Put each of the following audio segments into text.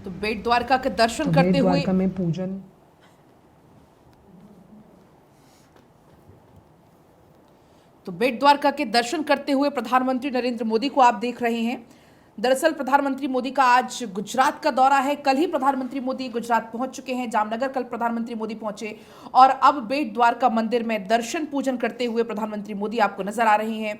तो बेट द्वारका के दर्शन तो करते बेट हुए द्वारका में पूजन। तो बेट द्वारका के दर्शन करते हुए प्रधानमंत्री नरेंद्र मोदी को आप देख रहे हैं। दरअसल प्रधानमंत्री मोदी का आज गुजरात का दौरा है। कल ही प्रधानमंत्री मोदी गुजरात पहुंच चुके हैं। जामनगर कल प्रधानमंत्री मोदी पहुंचे और अब बेट द्वारका मंदिर में दर्शन पूजन करते हुए प्रधानमंत्री मोदी आपको नजर आ रहे हैं।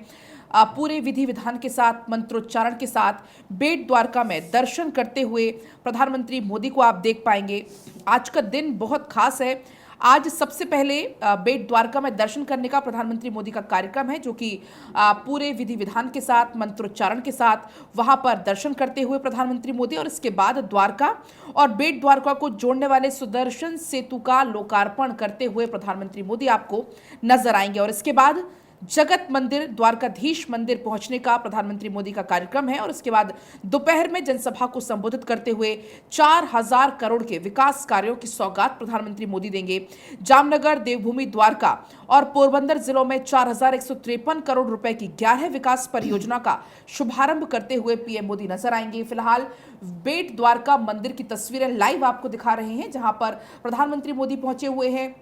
पूरे विधि विधान के साथ, मंत्रोच्चारण के साथ बेट द्वारका में दर्शन करते हुए प्रधानमंत्री मोदी को आप देख पाएंगे। आज का दिन बहुत खास है। आज सबसे पहले बेट द्वारका में दर्शन करने का प्रधानमंत्री मोदी का कार्यक्रम है, जो कि पूरे विधि विधान के साथ, मंत्रोच्चारण के साथ वहां पर दर्शन करते हुए प्रधानमंत्री मोदी, और इसके बाद द्वारका और बेट द्वारका को जोड़ने वाले सुदर्शन सेतु का लोकार्पण करते हुए प्रधानमंत्री मोदी आपको नजर आएंगे। और इसके बाद जगत मंदिर, द्वारकाधीश मंदिर पहुंचने का प्रधानमंत्री मोदी का कार्यक्रम है। और इसके बाद दोपहर में जनसभा को संबोधित करते हुए 4000 करोड़ के विकास कार्यों की सौगात प्रधानमंत्री मोदी देंगे। जामनगर, देवभूमि, द्वारका और पोरबंदर जिलों में 4153 करोड़ रुपए की 11 विकास परियोजना का शुभारंभ करते हुए पीएम मोदी नजर आएंगे। फिलहाल बेट द्वारका मंदिर की तस्वीरें लाइव आपको दिखा रहे हैं, जहां पर प्रधानमंत्री मोदी पहुंचे हुए हैं।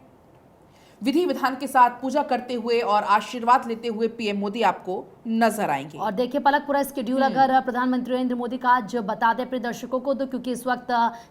विधि विधान के साथ पूजा करते हुए और आशीर्वाद लेते हुए पीएम मोदी आपको नजर आएंगे। और देखिए पलक, पूरा स्केड्यूल अगर प्रधानमंत्री नरेंद्र मोदी का आज बता दें अपने दर्शकों को, तो क्योंकि इस वक्त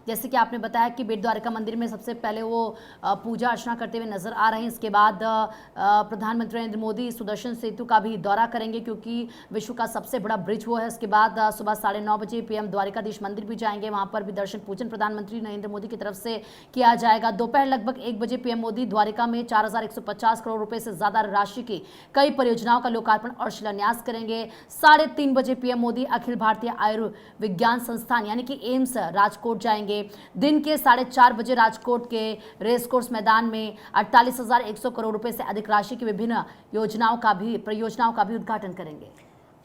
जैसे कि आपने बताया कि बेट द्वारका मंदिर में सबसे पहले वो पूजा अर्चना करते हुए नजर आ रहे हैं। इसके बाद प्रधानमंत्री नरेंद्र मोदी सुदर्शन सेतु का भी दौरा करेंगे, क्योंकि विश्व का सबसे बड़ा ब्रिज वो है। उसके बाद सुबह 9:30 बजे पीएम द्वारकाधीश मंदिर भी जाएंगे, वहां पर भी दर्शन पूजन प्रधानमंत्री नरेंद्र मोदी की तरफ से किया जाएगा। दोपहर लगभग 1 बजे पीएम मोदी द्वारका में 4150 करोड़ रुपए से ज्यादा राशि की कई परियोजनाओं का लोकार्पण और शिलान्यास करेंगे। 3:30 बजे पीएम मोदी अखिल भारतीय आयुर्विज्ञान संस्थान यानी कि एम्स राजकोट जाएंगे। दिन के 4:30 बजे राजकोट के रेस कोर्स मैदान में 48,100 करोड़ रुपए से अधिक राशि की विभिन्न परियोजनाओं का भी उद्घाटन करेंगे।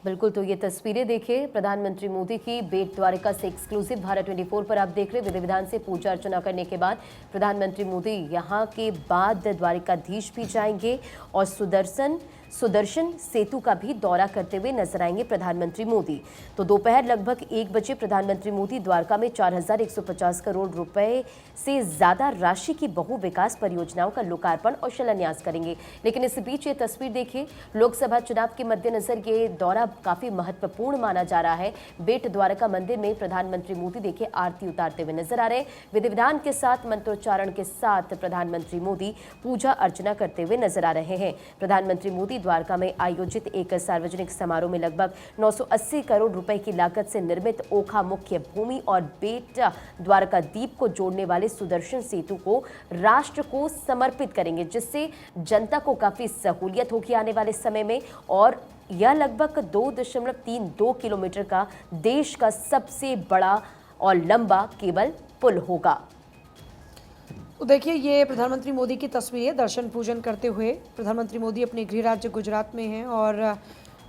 बिल्कुल, तो ये तस्वीरें देखिए प्रधानमंत्री मोदी की बेट द्वारका से एक्सक्लूसिव भारत 24 पर आप देख रहे। विधि विधान से पूजा अर्चना करने के बाद प्रधानमंत्री मोदी यहाँ के बाद द्वारकाधीश भी जाएंगे और सुदर्शन सेतु का भी दौरा करते हुए नजर आएंगे प्रधानमंत्री मोदी। तो दोपहर लगभग 1 बजे प्रधानमंत्री मोदी द्वारका में 4150 करोड़ रुपए से ज्यादा राशि की बहु विकास परियोजनाओं का लोकार्पण और शिलान्यास करेंगे। लेकिन इस बीच ये तस्वीर देखिए, लोकसभा चुनाव के मद्देनजर ये दौरा काफी महत्वपूर्ण माना जा रहा है। बेट द्वारका मंदिर में प्रधानमंत्री मोदी देखिए आरती उतारते हुए नजर आ रहे हैं। विधि विधान के साथ, मंत्रोच्चारण के साथ प्रधानमंत्री मोदी पूजा अर्चना करते हुए नजर आ रहे हैं। प्रधानमंत्री मोदी द्वारका में आयोजित एक सार्वजनिक समारोह में लगभग 980 करोड़ रुपए की लागत से निर्मित ओखा मुख्य भूमि और बेट द्वारका द्वीप को जोड़ने वाले सुदर्शन सेतु को राष्ट्र को समर्पित करेंगे, जिससे जनता को काफी सहूलियत होगी आने वाले समय में। और यह लगभग 2.32 किलोमीटर का देश का सबसे बड़ा और लंबा केबल पुल होगा। तो देखिए, ये प्रधानमंत्री मोदी की तस्वीर है दर्शन पूजन करते हुए। प्रधानमंत्री मोदी अपने गृह राज्य गुजरात में हैं और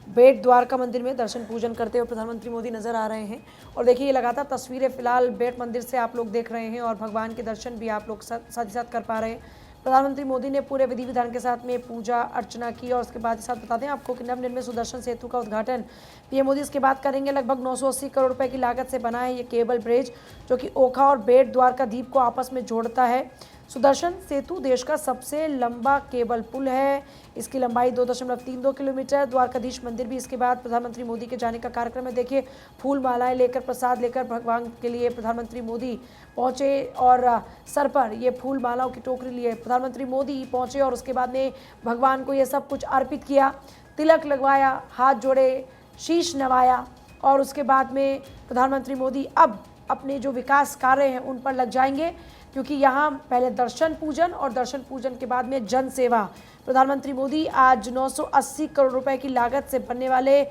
बेट द्वारका मंदिर में दर्शन पूजन करते हुए प्रधानमंत्री मोदी नज़र आ रहे हैं। और देखिए, ये लगातार तस्वीरें फिलहाल बेट मंदिर से आप लोग देख रहे हैं और भगवान के दर्शन भी आप लोग साथ ही साथ कर पा रहे हैं। प्रधानमंत्री मोदी ने पूरे विधि विधान के साथ में पूजा अर्चना की और उसके बाद साथ बता दें आपको कि नवनिर्मित सुदर्शन सेतु का उद्घाटन पीएम मोदी इसके बाद करेंगे। लगभग 980 करोड़ रुपए की लागत से बना है ये केबल ब्रिज, जो कि ओखा और बेट द्वारका द्वीप को आपस में जोड़ता है। सुदर्शन सेतु देश का सबसे लंबा केबल पुल है। इसकी लंबाई 2.32 किलोमीटर। द्वारकाधीश मंदिर भी इसके बाद प्रधानमंत्री मोदी के जाने का कार्यक्रम है। देखिए, फूल मालाएं लेकर, प्रसाद लेकर भगवान के लिए प्रधानमंत्री मोदी पहुंचे और सर पर ये फूल मालाओं की टोकरी लिए प्रधानमंत्री मोदी पहुंचे और उसके बाद में भगवान को ये सब कुछ अर्पित किया, तिलक लगवाया, हाथ जोड़े, शीश नवाया और उसके बाद में प्रधानमंत्री मोदी अब अपने जो विकास कार्य हैं उन पर लग जाएंगे, क्योंकि यहाँ पहले दर्शन पूजन और दर्शन पूजन के बाद में जन सेवा। प्रधानमंत्री मोदी आज 980 करोड़ रुपए की लागत से बनने वाले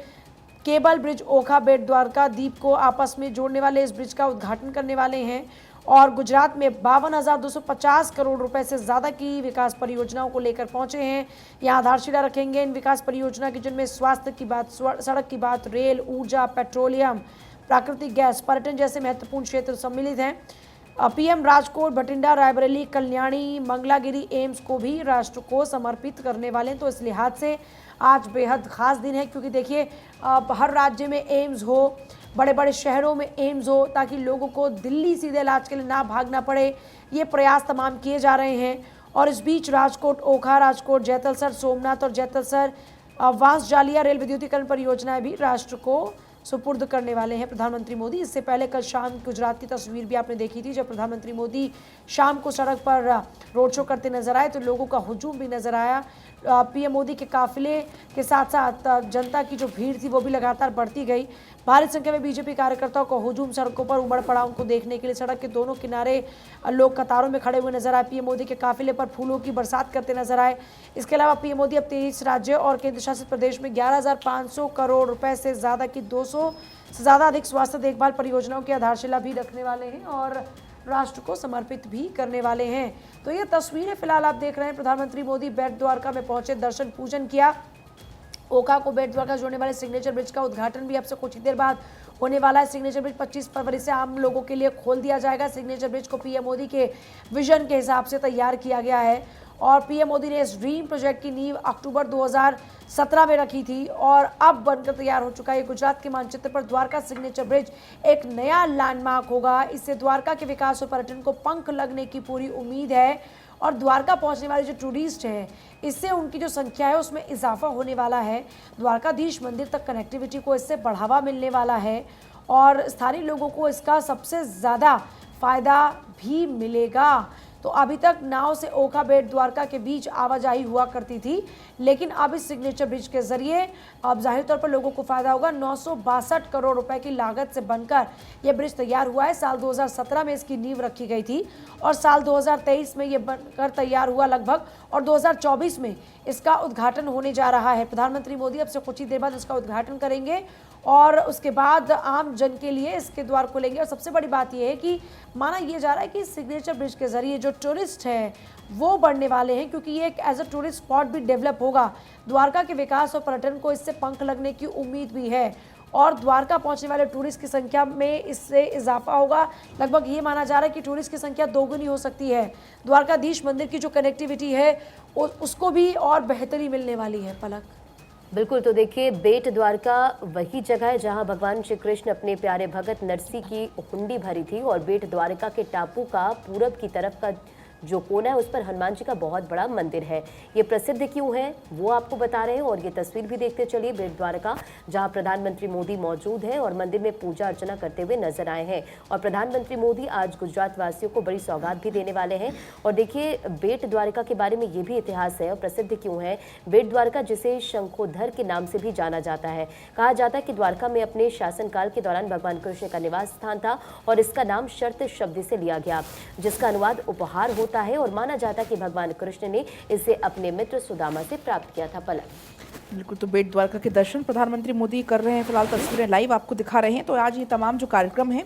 केबल ब्रिज ओखा बेट द्वारका द्वीप को आपस में जोड़ने वाले इस ब्रिज का उद्घाटन करने वाले हैं। और गुजरात में 52,250 करोड़ रुपए से ज़्यादा की विकास परियोजनाओं को लेकर पहुंचे हैं। यहाँ आधारशिला रखेंगे इन विकास परियोजना की, जिनमें स्वास्थ्य की बात, सड़क की बात, रेल, ऊर्जा, पेट्रोलियम, प्राकृतिक गैस, पर्यटन जैसे महत्वपूर्ण क्षेत्र सम्मिलित हैं। पीएम राजकोट, भटिंडा, रायबरेली, कल्याणी, मंगलागिरी एम्स को भी राष्ट्र को समर्पित करने वाले हैं। तो इस लिहाज से आज बेहद खास दिन है, क्योंकि देखिए हर राज्य में एम्स हो, बड़े बड़े शहरों में एम्स हो, ताकि लोगों को दिल्ली सीधे इलाज के लिए ना भागना पड़े। ये प्रयास तमाम किए जा रहे हैं। और इस बीच राजकोट ओखा, राजकोट जैतलसर, सोमनाथ और जैतलसर वांस जालिया रेल विद्युतीकरण परियोजनाएं भी राष्ट्र को सुपुर्द करने वाले हैं प्रधानमंत्री मोदी। इससे पहले कल शाम गुजरात की तस्वीर भी आपने देखी थी, जब प्रधानमंत्री मोदी शाम को सड़क पर रोड शो करते नजर आए तो लोगों का हुजूम भी नजर आया। पीएम मोदी के काफिले के साथ साथ जनता की जो भीड़ थी वो भी लगातार बढ़ती गई। भारी संख्या में बीजेपी कार्यकर्ताओं का हुजूम सड़कों पर उमड़ पड़ा। उनको देखने के लिए सड़क के दोनों किनारे लोग कतारों में खड़े हुए नजर आए। पीएम मोदी के काफिले पर फूलों की बरसात करते नजर आए। इसके अलावा पीएम मोदी अब 23 राज्य और केंद्र शासित प्रदेश में 11,500 करोड़ रुपए से ज्यादा की 200 से ज्यादा अधिक स्वास्थ्य देखभाल परियोजनाओं की आधारशिला भी रखने वाले हैं और राष्ट्र को समर्पित भी करने वाले हैं। तो ये तस्वीरें फिलहाल आप देख रहे हैं। प्रधानमंत्री मोदी बेट द्वारका में पहुंचे, दर्शन पूजन किया। ओखा को बेट द्वारका जोड़ने वाले सिग्नेचर ब्रिज का उद्घाटन भी अब से कुछ ही देर बाद होने वाला है। सिग्नेचर ब्रिज 25 फरवरी से आम लोगों के लिए खोल दिया जाएगा। सिग्नेचर ब्रिज को पीएम मोदी के विजन के हिसाब से तैयार किया गया है और पीएम मोदी ने इस ड्रीम प्रोजेक्ट की नींव अक्टूबर 2017 में रखी थी और अब बनकर तैयार हो चुका है। गुजरात के मानचित्र पर द्वारका सिग्नेचर ब्रिज एक नया लैंडमार्क होगा। इससे द्वारका के विकास और पर्यटन को पंख लगने की पूरी उम्मीद है और द्वारका पहुंचने वाले जो टूरिस्ट हैं, इससे उनकी जो संख्या है उसमें इजाफा होने वाला है। द्वारकाधीश मंदिर तक कनेक्टिविटी को इससे बढ़ावा मिलने वाला है और स्थानीय लोगों को इसका सबसे ज़्यादा फायदा भी मिलेगा। तो अभी तक नाव से ओखा बेट द्वारका के बीच आवाजाही हुआ करती थी, लेकिन अब इस सिग्नेचर ब्रिज के जरिए अब जाहिर तौर पर लोगों को फायदा होगा। 962 करोड़ रुपए की लागत से बनकर यह ब्रिज तैयार हुआ है। साल 2017 में इसकी नींव रखी गई थी और साल 2023 में यह बनकर तैयार हुआ लगभग और 2024 में इसका उद्घाटन होने जा रहा है। प्रधानमंत्री मोदी अब से कुछ ही देर बाद इसका उद्घाटन करेंगे और उसके बाद आम जन के लिए इसके द्वार खोलेंगे। और सबसे बड़ी बात यह है कि माना यह जा रहा है कि सिग्नेचर ब्रिज के जरिए जो टूरिस्ट हैं वो बढ़ने वाले हैं, क्योंकि ये एक एज अ टूरिस्ट स्पॉट भी डेवलप होगा। द्वारका के विकास और पर्यटन को इससे पंख लगने की उम्मीद भी है और द्वारका पहुंचने वाले टूरिस्ट की संख्या में इससे इजाफा होगा। लगभग ये माना जा रहा है कि टूरिस्ट की संख्या दोगुनी हो सकती है। द्वारकाधीश मंदिर की जो कनेक्टिविटी है उसको भी और बेहतरी मिलने वाली है। पलक बिल्कुल, तो देखिए बेट द्वारका वही जगह है जहां भगवान श्री कृष्ण अपने प्यारे भगत नरसी की हुंडी भरी थी और बेट द्वारका के टापू का पूरब की तरफ का जो कोना है उस पर हनुमान जी का बहुत बड़ा मंदिर है। ये प्रसिद्ध क्यों है वो आपको बता रहे हैं और ये तस्वीर भी देखते चलिए बेट द्वारका, जहां प्रधानमंत्री मोदी मौजूद है और मंदिर में पूजा अर्चना करते हुए नजर आए हैं। और प्रधानमंत्री मोदी आज गुजरात वासियों को बड़ी सौगात भी देने वाले हैं। और देखिए बेट द्वारका के बारे में ये भी इतिहास है और प्रसिद्ध क्यों है। बेट द्वारका जिसे शंखोधर के नाम से भी जाना जाता है। कहा जाता है कि द्वारका में अपने शासनकाल के दौरान भगवान कृष्ण का निवास स्थान था और इसका नाम शर्त शब्द से लिया गया, जिसका अनुवाद उपहार होता है और माना जाता है कि भगवान कृष्ण ने इसे अपने मित्र सुदामा से प्राप्त किया था। पलक बिल्कुल, तो बेट द्वारका के दर्शन प्रधानमंत्री मोदी कर रहे हैं। फिलहाल तस्वीरें लाइव आपको दिखा रहे हैं। तो आज ये तमाम जो कार्यक्रम हैं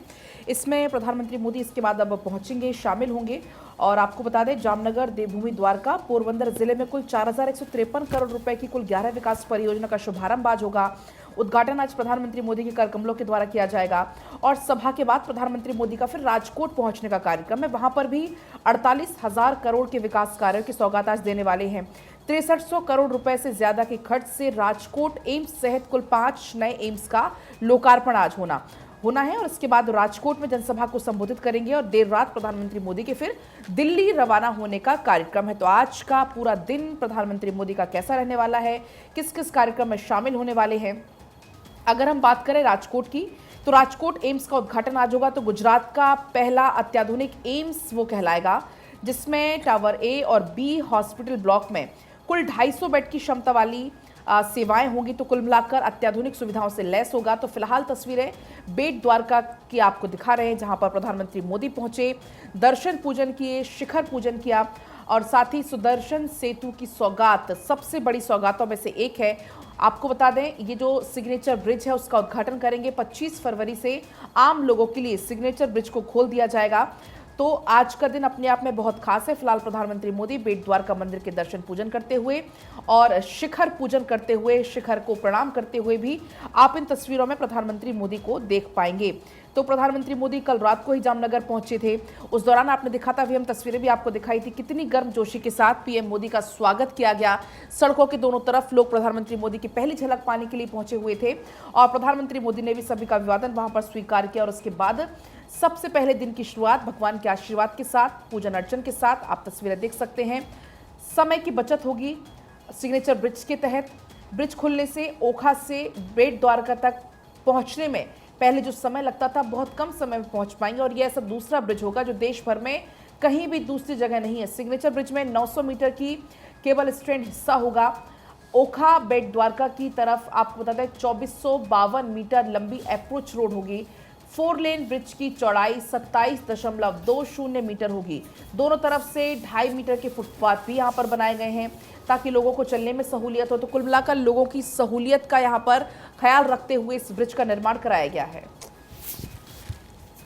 इसमें प्रधानमंत्री मोदी इसके बाद अब पहुंचेंगे, शामिल होंगे। और आपको बता दें जामनगर, देवभूमि द्वारका, पोरबंदर जिले में कुल 4,153 करोड़ रुपए की कुल 11 विकास परियोजना का शुभारंभ आज होगा। उद्घाटन आज प्रधानमंत्री मोदी के कर कमलों के द्वारा किया जाएगा और सभा के बाद प्रधानमंत्री मोदी का फिर राजकोट पहुंचने का कार्यक्रम है। वहां पर भी 48,000 करोड़ के विकास कार्यों की सौगात आज देने वाले हैं। 6300 करोड़ रुपए से ज्यादा के खर्च से राजकोट एम्स सहित कुल 5 नए एम्स का लोकार्पण आज होना है और इसके बाद राजकोट में जनसभा को संबोधित करेंगे और देर रात प्रधानमंत्री मोदी के फिर दिल्ली रवाना होने का कार्यक्रम है। तो आज का पूरा दिन प्रधानमंत्री मोदी का कैसा रहने वाला है, किस किस कार्यक्रम में शामिल होने वाले हैं। अगर हम बात करें राजकोट की, तो राजकोट एम्स का उद्घाटन आज होगा। तो गुजरात का पहला अत्याधुनिक एम्स वो कहलाएगा, जिसमें टावर ए और बी हॉस्पिटल ब्लॉक में कुल 250 बेड की क्षमता वाली सेवाएं होंगी। तो कुल मिलाकर अत्याधुनिक सुविधाओं से लैस होगा। तो फिलहाल तस्वीरें बेट द्वारका की आपको दिखा रहे हैं, जहां पर प्रधानमंत्री मोदी पहुंचे, दर्शन पूजन किए, शिखर पूजन किया और साथ ही सुदर्शन सेतु की सौगात सबसे बड़ी सौगातों में से एक है। आपको बता दें ये जो सिग्नेचर ब्रिज है उसका उद्घाटन करेंगे। 25 फरवरी से आम लोगों के लिए सिग्नेचर ब्रिज को खोल दिया जाएगा। तो आज का दिन अपने आप में बहुत खास है। फिलहाल प्रधानमंत्री मोदी बेट द्वारका मंदिर के दर्शन पूजन करते हुए और शिखर पूजन करते हुए, शिखर को प्रणाम करते हुए भी आप इन तस्वीरों में प्रधानमंत्री मोदी को देख पाएंगे। तो प्रधानमंत्री मोदी कल रात को ही जामनगर पहुंचे थे। उस दौरान आपने देखा था, अभी हम तस्वीरें भी आपको दिखाई थी, कितनी गर्मजोशी के साथ पीएम मोदी का स्वागत किया गया। सड़कों के दोनों तरफ लोग प्रधानमंत्री मोदी की पहली झलक पाने के लिए पहुंचे हुए थे और प्रधानमंत्री मोदी ने भी सभी का अभिवादन वहां पर स्वीकार किया। और उसके बाद सबसे पहले दिन की शुरुआत भगवान के आशीर्वाद के साथ, पूजन अर्चन के साथ आप तस्वीरें देख सकते हैं। समय की बचत होगी सिग्नेचर ब्रिज के तहत। ब्रिज खुलने से ओखा से बेट द्वारका तक पहुंचने में पहले जो समय लगता था, बहुत कम समय में पहुंच पाएंगे। और यह ऐसा दूसरा ब्रिज होगा जो देश भर में कहीं भी दूसरी जगह नहीं है। सिग्नेचर ब्रिज में 900 मीटर की केबल स्ट्रैंड हिस्सा होगा। ओखा बेट द्वारका की तरफ आपको बता दें 2452 मीटर लंबी अप्रोच रोड होगी। 4 लेन ब्रिज की चौड़ाई 27.20 मीटर होगी। दोनों तरफ से 2.5 मीटर के फुटपाथ भी यहाँ पर बनाए गए हैं ताकि लोगों को चलने में सहूलियत हो। तो कुल मिलाकर लोगों की सहूलियत का यहाँ पर ख्याल रखते हुए इस ब्रिज का निर्माण कराया गया है।